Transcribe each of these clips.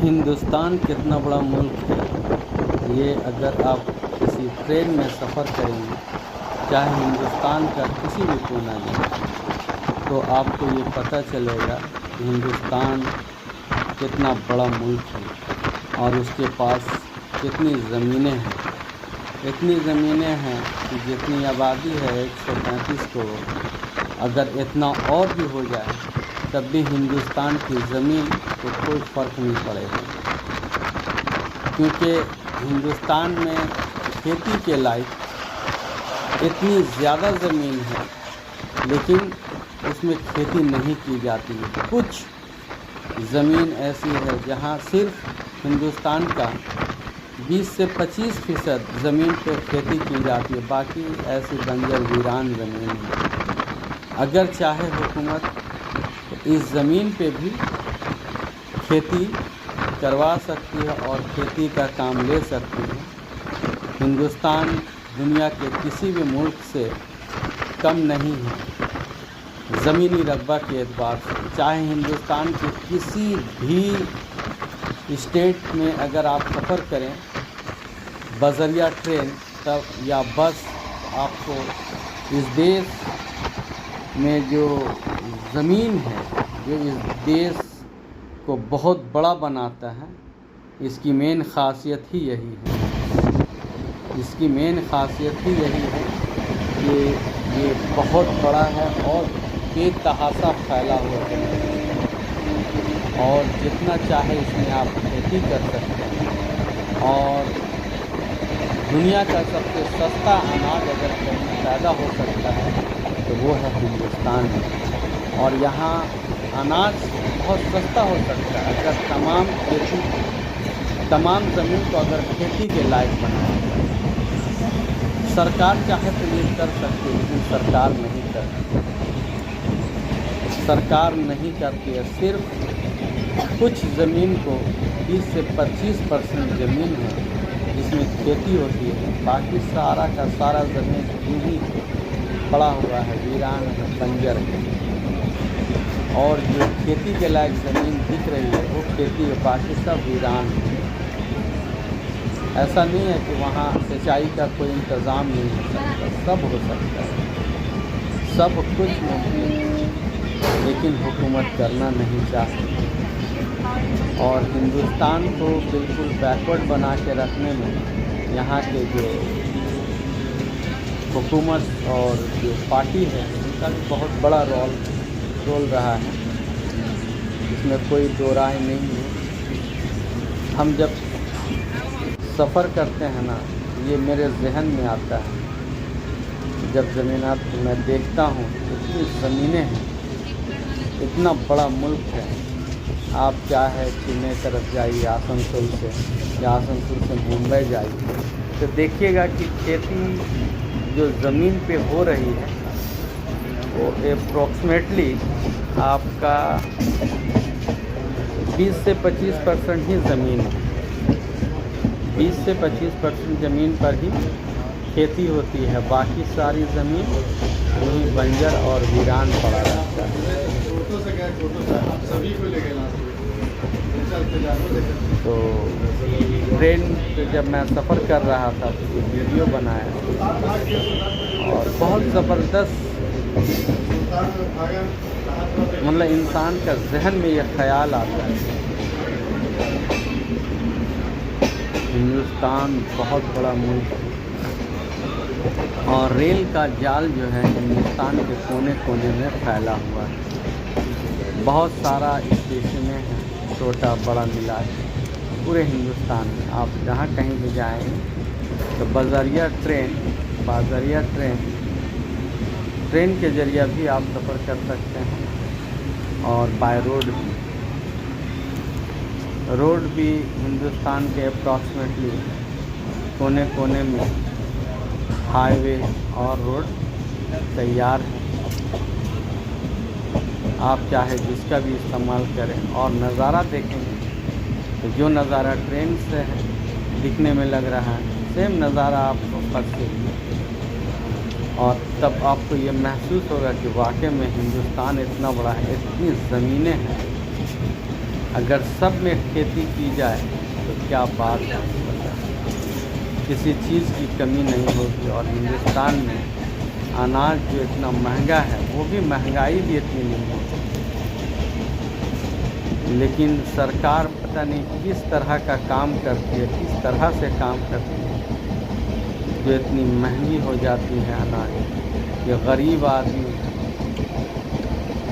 हिंदुस्तान कितना बड़ा मुल्क है, ये अगर आप किसी ट्रेन में सफ़र करेंगे, चाहे हिंदुस्तान का किसी भी कोना में, तो आपको ये पता चलेगा कि हिंदुस्तान कितना बड़ा मुल्क है और उसके पास कितनी ज़मीनें हैं। इतनी ज़मीनें हैं कि जितनी आबादी है 135 करोड़, अगर इतना और भी हो जाए तब भी हिंदुस्तान की ज़मीन को कोई फ़र्क नहीं पड़ेगा, क्योंकि हिंदुस्तान में खेती के लायक इतनी ज़्यादा ज़मीन है, लेकिन उसमें खेती नहीं की जाती है। कुछ ज़मीन ऐसी है जहाँ सिर्फ हिंदुस्तान का 20 से 25% ज़मीन पर खेती की जाती है, बाकी ऐसी बंजर वीरान ज़मीन है। अगर चाहे हुकूमत तो इस ज़मीन पे भी खेती करवा सकती है और खेती का काम ले सकती है। हिंदुस्तान दुनिया के किसी भी मुल्क से कम नहीं है ज़मीनी रकबा के एतबार से। चाहे हिंदुस्तान के किसी भी स्टेट में अगर आप सफ़र करें बज़रिया ट्रेन तब या बस, आपको इस देश में जो ज़मीन है, जो इस देश को बहुत बड़ा बनाता है, इसकी मेन ख़ासियत ही यही है। इसकी मेन ख़ासियत ही यही है कि ये बहुत बड़ा है और बेतहासा फैला हुआ है और जितना चाहे इसमें आप खेती कर सकते हैं। और दुनिया का सबसे सस्ता अनाज अगर कहीं पैदा हो सकता है तो वो है हिंदुस्तान में। और यहाँ अनाज बहुत सस्ता हो सकता है अगर तमाम ज़मीन को अगर खेती के लायक बनाया जाए। सरकार चाहे तो ये कर सकती है, लेकिन सरकार नहीं करती। सरकार नहीं करती है। सिर्फ कुछ ज़मीन को 20 से 25% ज़मीन है जिसमें खेती होती है, बाकी सारा का सारा ज़मीन यूँ पड़ा हुआ है, वीरान है, बंजर है। और जो खेती के लायक ज़मीन दिख रही है वो खेती है, बाकी सब वीरान है। ऐसा नहीं है कि वहाँ सिंचाई का कोई इंतज़ाम नहीं हो सकता, सब हो सकता है, सब कुछ मुमकिन है, लेकिन हुकूमत करना नहीं चाहती। और हिंदुस्तान को बिल्कुल बैकवर्ड बना के रखने में यहाँ के जो हुकूमत और जो पार्टी है उनका भी बहुत बड़ा रोल रहा है, इसमें कोई दो राय नहीं है। हम जब सफ़र करते हैं ना, ये मेरे जहन में आता है, जब ज़मीनात मैं देखता हूँ इतनी ज़मीनें हैं, इतना बड़ा मुल्क है। आप चाहे चेन्नई तरफ जाइए आसनसोल से, या आसनसोल से मुंबई जाइए, तो देखिएगा कि खेती जो ज़मीन पे हो रही है वो अप्रॉक्सीमेटली आपका 20 से 25% ही ज़मीन है। 20 से 25% ज़मीन पर ही खेती होती है, बाकी सारी ज़मीन वही बंजर और वीरान पड़ा रहता है। तो ट्रेन पे जब मैं सफ़र कर रहा था तो ये वीडियो बनाया और बहुत ज़बरदस्त, मतलब इंसान का जहन में ये ख़याल आता है हिंदुस्तान बहुत बड़ा मुल्क है और रेल का जाल जो है हिंदुस्तान के कोने कोने में फैला हुआ है। बहुत सारा स्टेशनें हैं, छोटा बड़ा मिला के पूरे हिंदुस्तान में। आप जहाँ कहीं भी जाएंगे तो बज़रिया ट्रेन के ज़रिए भी आप सफ़र कर सकते हैं और बाय रोड भी हिंदुस्तान के अप्रॉक्सीमेटली कोने कोने में हाईवे और रोड तैयार है। आप चाहे जिसका भी इस्तेमाल करें और नज़ारा देखेंगे तो जो नज़ारा ट्रेन से दिखने में लग रहा है सेम नज़ारा आपको बस से और तब आपको ये महसूस होगा कि वाकई में हिंदुस्तान इतना बड़ा है, इतनी ज़मीनें हैं। अगर सब में खेती की जाए तो क्या बात है, किसी चीज़ की कमी नहीं होगी। और हिंदुस्तान में अनाज जो इतना महंगा है, वो भी महंगाई भी इतनी नहीं होगी, लेकिन सरकार पता नहीं किस तरह का काम करती है, किस तरह से काम करती है, जो इतनी महंगी हो जाती है अनाज। ये गरीब आदमी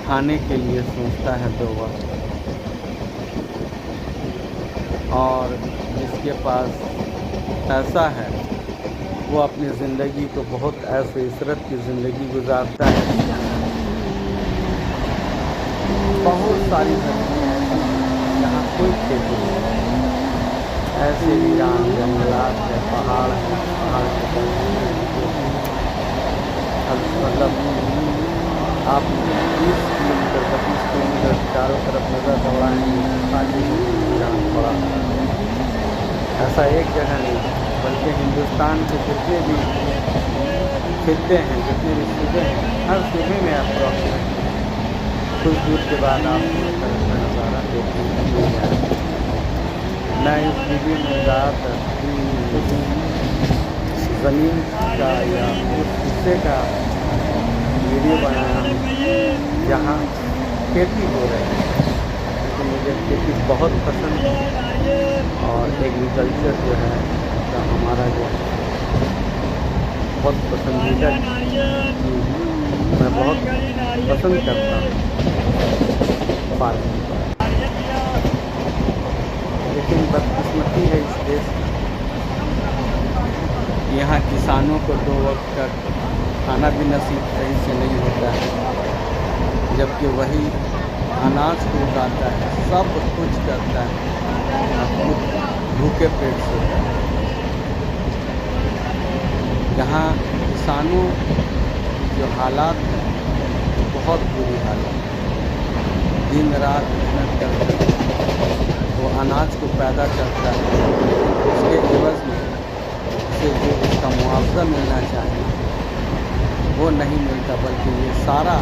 खाने के लिए सोचता है 2 वक्त, और जिसके पास पैसा है वो अपनी ज़िंदगी को बहुत ऐसे इशरत की ज़िंदगी गुजारता है। बहुत सारी ज़मीनें ऐसी जहाँ कोई खेती नहीं, ऐसे वीरान जंगलात है, पहाड़ है, पहाड़ के मतलब आप 20 किलोमीटर 25 किलोमीटर चारों तरफ नज़र दौड़ाएंगे, खाली वीरान पड़ा है। ऐसा एक जगह नहीं, बल्कि हिंदुस्तान के जितने भी खित्ते हैं, जितने भी सूबे हैं, हर सूबे में अप्रॉक्सीमेट कुछ दूर के बाद आपको इस तरह का नज़ारा देखने को मिल जाएगा। मैं इस वीडियो में ज़्यादातर उस ज़मीन का या उस हिस्से का वीडियो बनाया हूँ जहाँ खेती हो रही है, क्योंकि मुझे खेती बहुत पसंद है। और एग्रीकल्चर जो है तो हमारा जो है बहुत पसंदीदा चीज़, मैं बहुत पसंद करता हूँ फार्मिंग। लेकिन बदकिस्मती है इस देश की, यहाँ किसानों को 2 वक्त का खाना भी नसीब सही से नहीं होता है, जबकि वही अनाज को उगाता है, सब कुछ करता है, खुद भूखे पेट सोता है। यहाँ किसानों की जो हालात है बहुत बुरी हालत, दिन रात मेहनत करता है, वो अनाज को पैदा करता है, उसके एवज़ में उसे जो उसका मुआवजा मिलना चाहिए वो नहीं मिलता, बल्कि ये सारा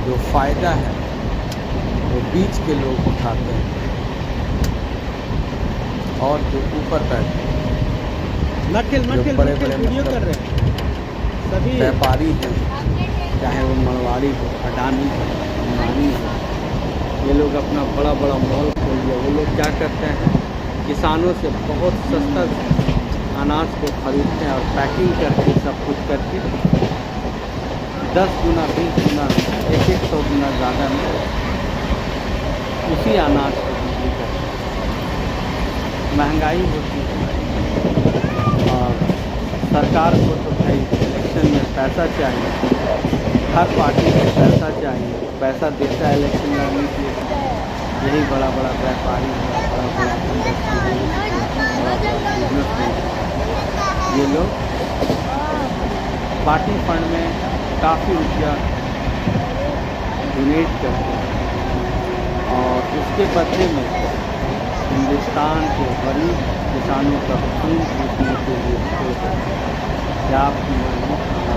जो फ़ायदा है वो बीच के लोग उठाते हैं और जो ऊपर बैठे हैं, जो बड़े बड़े व्यापारी हैं, चाहे वो मरवाड़ी हो, अडानी हो, अंबानी हो, ये लोग अपना बड़ा बड़ा मॉल खोल लिया। वो लोग क्या करते हैं, किसानों से बहुत सस्ता अनाज को खरीदते हैं और पैकिंग करके सब कुछ करके 10 गुना 20 गुना 100 गुना ज़्यादा में उसी अनाज को बिक्री करते हैं। महंगाई होती है और सरकार को तो भाई इलेक्शन में पैसा चाहिए, हर पार्टी को पैसा चाहिए, पैसा देता है इलेक्शन लड़ने के लिए। यही बड़ा बड़ा व्यापारी है, बड़ा बड़ा बिजनेसमैन, ये लोग पार्टी फंड में काफ़ी रुपया डोनेट करते हैं और उसके बदले में हिंदुस्तान के गरीब किसानों का खून पीने के लिए क्या आपकी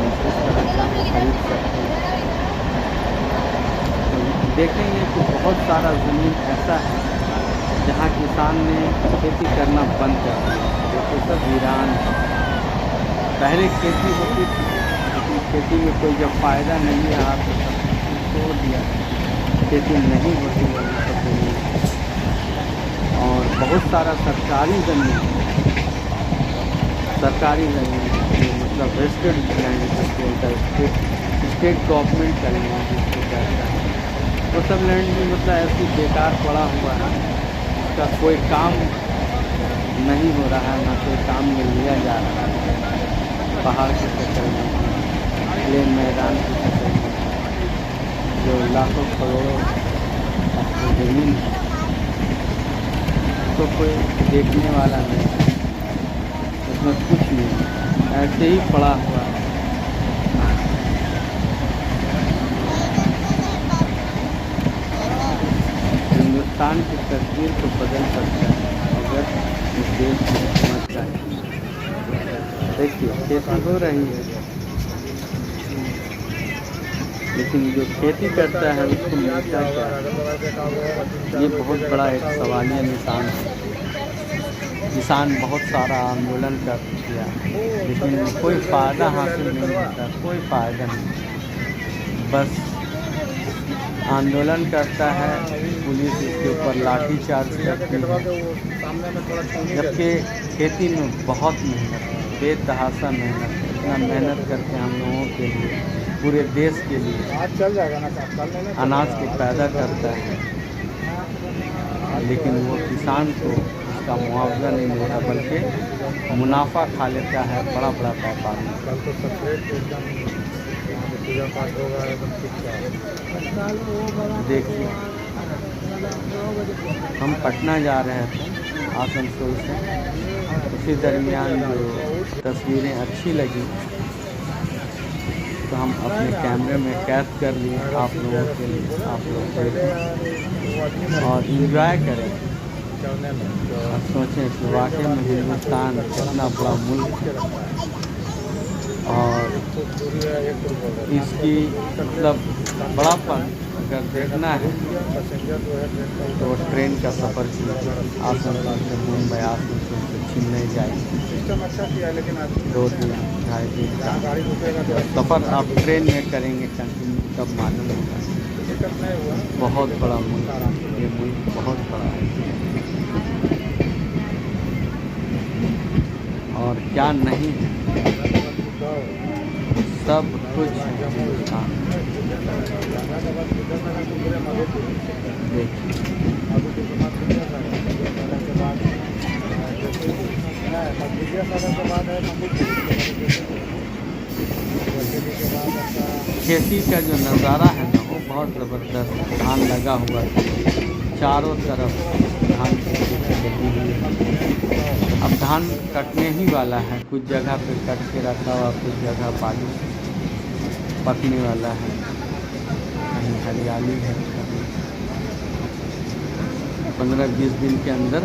इस तरह से खरीद सकते हैं। तो देखेंगे कि बहुत सारा ज़मीन ऐसा है जहाँ किसान ने खेती करना बंद कर दिया, जो कि सब वीरान है। पहले खेती होती थी, लेकिन खेती में कोई जब फ़ायदा नहीं रहा तो सब छोड़ दिया, खेती नहीं होती है सब ज़मीन। और बहुत सारा सरकारी ज़मीन मतलब वेस्टेड लैंड जिसको बोलता है, स्टेट गवर्नमेंट का लैंड जिसको कहता है, वो सब लैंड भी मतलब ऐसी बेकार पड़ा हुआ है, उसका कोई काम नहीं हो रहा है, ना कोई काम में लिया जा रहा है। पहाड़ के चक्कर में, प्लेन मैदान के चक्कर में जो लाखों करोड़ों ज़मीन है, तो कोई देखने वाला नहीं, उसमें कुछ नहीं, ऐसे ही पड़ा हुआ है। हिंदुस्तान की तस्वीर को बदल सकता है अगर इस देश की समझ चाहिए। देखिए खेती हो रही है, लेकिन जो खेती करता है उसको मिलता क्या है? ये बहुत बड़ा एक सवालिया निशान है। किसान बहुत सारा आंदोलन कर किया लेकिन कोई फ़ायदा हासिल नहीं होता, कोई फ़ायदा नहीं। बस आंदोलन करता है, पुलिस इसके ऊपर लाठीचार्ज करती है, जबकि खेती में बहुत मेहनत है, बेतहाशा मेहनत है। इतना मेहनत करके हम लोगों के लिए, पूरे देश के लिए अनाज को पैदा करता है, लेकिन वो किसान को उसका मुआवजा नहीं देता बल्कि मुनाफा खा लेता है बड़ा बड़ा व्यापार में। देखिए, हम पटना जा रहे थे आसनसोल से, उसी दरमियान जो तस्वीरें अच्छी लगी तो हम अपने कैमरे में कैद कर लिए आप लोगों के लिए। आप लोग देखें और इन्जॉय करें और सोचें कि वाकई में हिंदुस्तान कितना बड़ा मुल्क है और इसकी मतलब बड़ापन अगर देखना है तो ट्रेन का सफ़र कीजिए। आसनसोल से मुंबई, आसनसोल से चेन्नई जाएंगे, 2 दिन 2.5 दिन का सफ़र आप ट्रेन में करेंगे कंटिन्यू, तब मालूम होगा। बहुत बड़ा मुल्क, ये मुल्क बहुत बड़ा है और क्या नहीं है, सब कुछ है हिंदुस्तान। खेती का जो नज़ारा है ना वो बहुत ज़बरदस्त। धान लगा हुआ है, चारों तरफ धान की खेती लगी हुई है। अब धान कटने ही वाला है, कुछ जगह पे कट के रखा हुआ, कुछ जगह बालू पकने वाला है, कहीं हरियाली है। 15-20 दिन के अंदर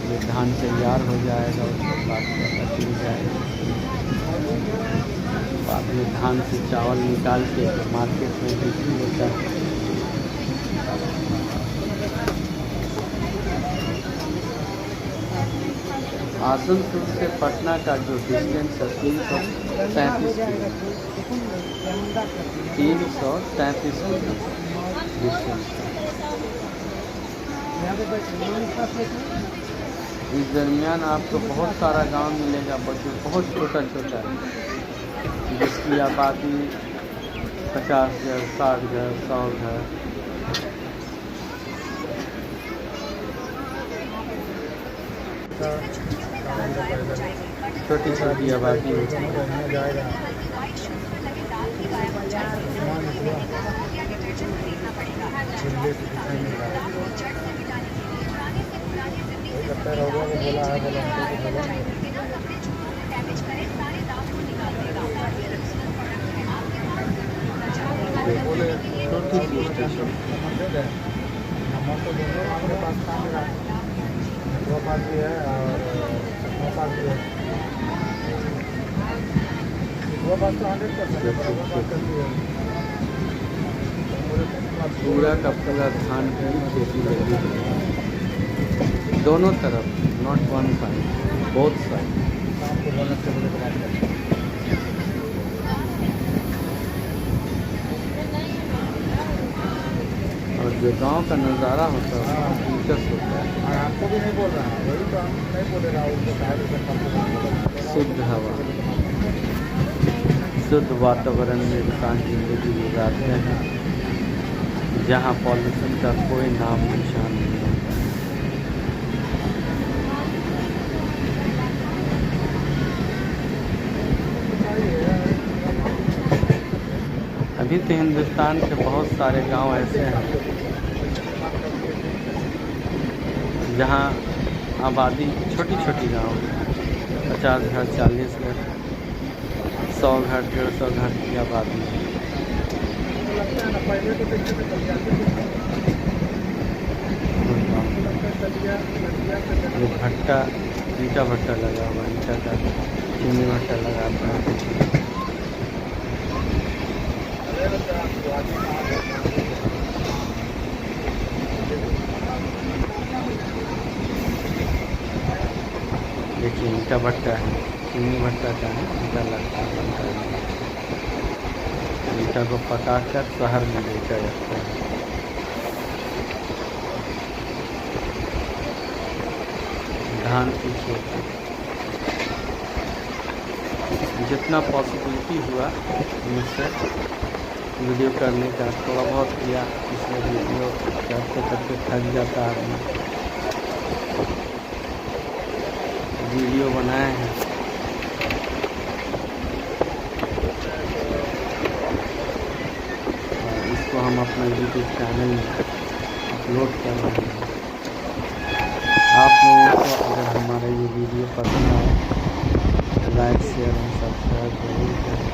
ये धान तैयार हो जाएगा, उसके बाद कट जाएगा। बाद में धान से चावल निकाल के मार्केट में बिक्री होता है। आसनसोल से पटना का जो डिस्टेंस है 333 किलोमीटर डिस्टेंस। इस दरमियान आपको बहुत सारा गांव मिलेगा, बच्चों बहुत छोटा छोटा है, जिसकी आबादी 50 घर, 60 घर, 100 घर। छोटी छोटी आबादी होती है। पूरा का पूरा धान की खेती लगी है दोनों तरफ, not one side, both side. और जो गांव का नज़ारा होता है दिलचस्प होता है। आपको भी नहीं बोल रहा, वही तो हम नहीं बोले रहा। शुद्ध हवा, शुद्ध वातावरण में इंसान जिंदगी गुजारते हैं, जहाँ पॉल्यूशन का कोई नाम निशान नहीं होता। अभी तो हिंदुस्तान के बहुत सारे गांव ऐसे हैं जहाँ आबादी छोटी छोटी गांव है, 50 घर, 40 घर, 100 घर, 150 घर की आबादी है। ये भट्टा, ईंटा भट्टा लगा हुआ, ईंटा का चीनी भट्टा लगाता है। देखिए ईंटा भट्टा है, चीनी भट्टा का है, ईंटा लगता है, बनता है। ईंटा को पकाकर शहर में बेचा जाता है। धान की खेती, जितना पॉसिबिलिटी हुआ मुझसे वीडियो करने का थोड़ा बहुत किया। इसमें वीडियो करते करते थक जाता है। वीडियो बनाए हैं, और इसको हम अपना यूट्यूब चैनल में अपलोड कर रहे हैं। आप लोगों को अगर हमारा ये वीडियो पसंद आए तो लाइक शेयर एंड सब्सक्राइब जरूर करें।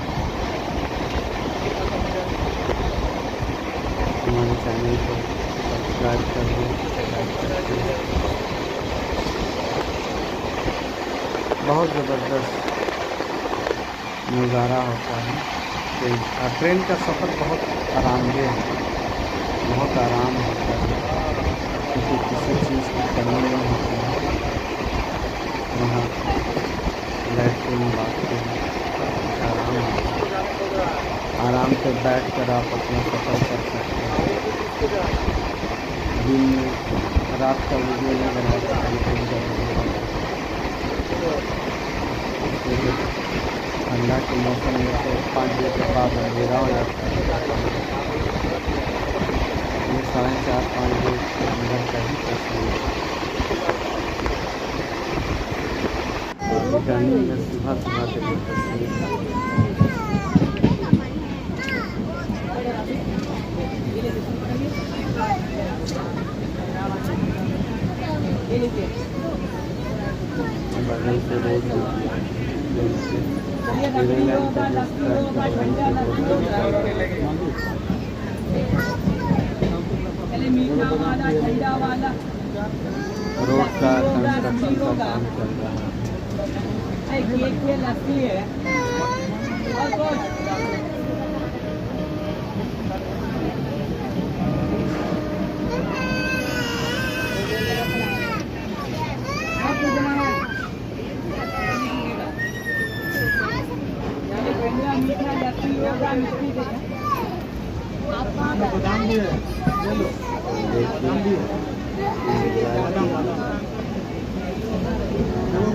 हमारे चैनल को सब्सक्राइब कर दें, लाइक कर दें। बहुत ज़बरदस्त नज़ारा होता है ट्रेन का। ट्रेन का सफ़र बहुत आरामदेह है, बहुत आराम होता है, क्योंकि किसी चीज़ की कमी नहीं होती है। वहाँ लैट्रिन बाथरूम आराम है। आराम से बैठ कर आप अपना सफ़र कर सकते हैं। दिन में रात का वीडियो नहीं बना सकते, दिन का वीडियो बना सकते। ठंडा के मौसम में तो 5 बजे के बाद अंधेरा हो जाता है। ये 4:30-5 बजे के अंदर का ही तस्वीर गर्मी में सुबह सुबह के लिए तस्वीर बगल से रोड रोड का कंस्ट्रक्शन का काम चल रहा है।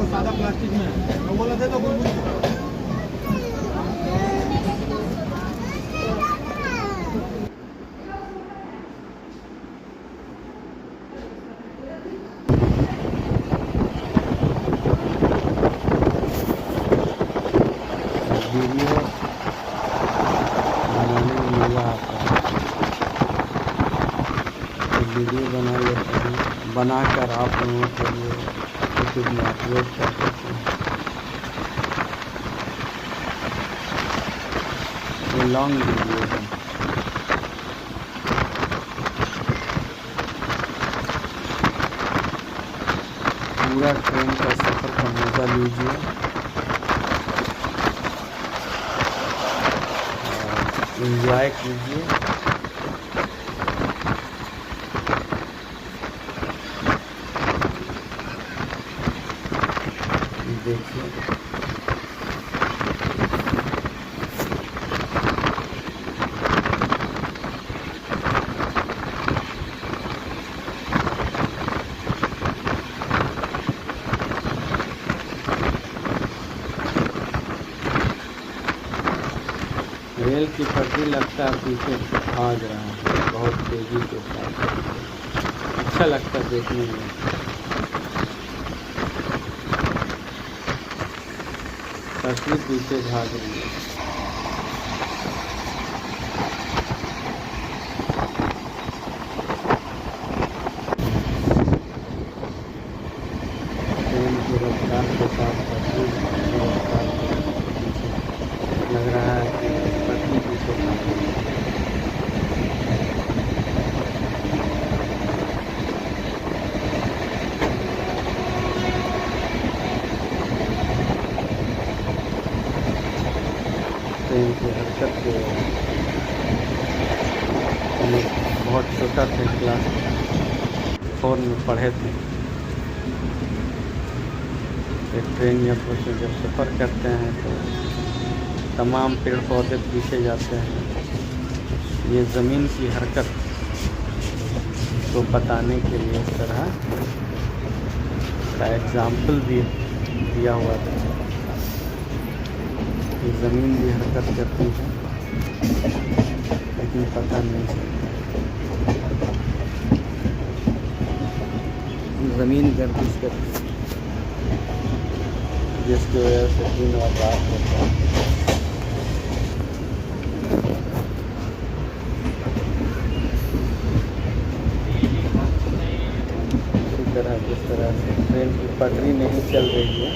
सादा प्लास्टिक में वो बोला दे दो गुलगुल को। वीडियो बनाने में मज़ा आता है, तो वीडियो बना लेते हैं, बनाकर आप लोगों के लिए यूट्यूब में अपलोड कर सकते हैं। ये लॉन्ग वीडियो है। पूरा ट्रेन का सफ़र का मज़ा लीजिए, एंजॉय कीजिए। देखिए रेल की पटरी लगता है पीछे भाग रहा है बहुत तेज़ी के साथ। अच्छा लगता है देखने में। पटरी पीछे भाग रही है। ट्रेन की रफ्तार के साथ पटरी की रफ्तार लग रहा है कि पटरी पीछे भाग रही है। ट्रेन की हरकत के छोटा थे, क्लास 4 में पढ़े थे। एक ट्रेन या बस में जब सफ़र करते हैं तो तमाम पेड़ पौधे पीछे जाते हैं। ये ज़मीन की हरकत को बताने के लिए इस तरह का एग्ज़ाम्पल भी दिया हुआ था कि ज़मीन भी हरकत करती है लेकिन पता नहीं चलता। ज़मीन गर्दिश करती है जिसकी वजह से दिन और रात होता है। इसी तरह जिस तरह से ट्रेन की पटरी नहीं चल रही है,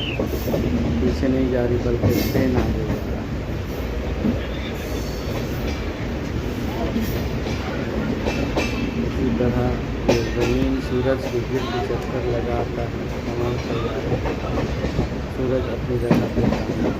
पीछे नहीं जा रही बल्कि ट्रेन आगे जा रहा है। इसी तरह ये ज़मीन सूरज के गिर्द चक्कर लगाता है। तमाम सैयारे सूरज अपनी जगह पे कायम है।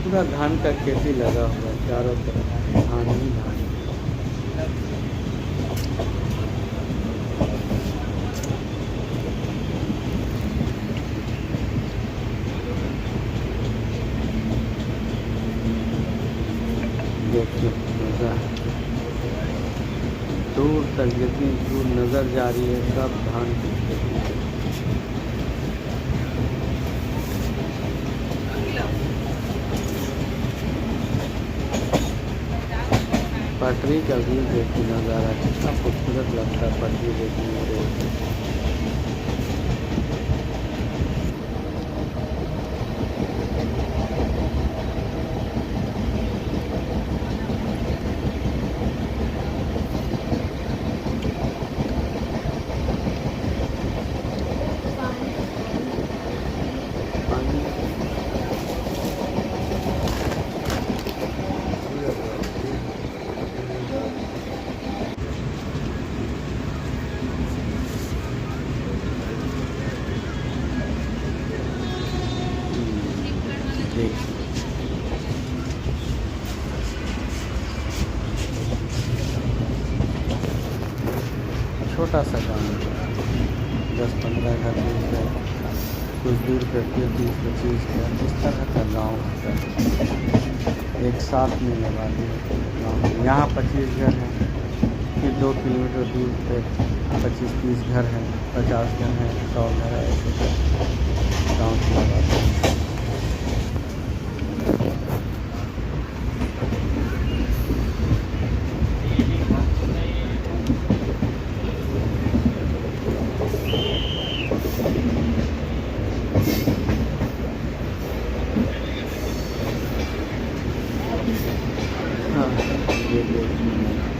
पूरा धान का खेती लगा हुआ है, चारों तरफ धान ही धान। देखिए मज़ा, दूर तक जितनी दूर नज़र जा रही है सब धान की खेती है। पटरी का व्यू देखिए, नज़ारा कितना खूबसूरत लगता है पटरी देखने में। छोटा सा गाँव है, 10-15 घर, 20 घर, कुछ दूर करके 30-25 घर, इस तरह का गांव होता है। एक साथ में लगा दिया गाँव। यहाँ 25 घर हैं, फिर 2 किलोमीटर दूर पे 25-30 घर हैं, 50 घर हैं, 100 घर है, ऐसे गाँव से लगाते हैं। हाँ, ये देखिए।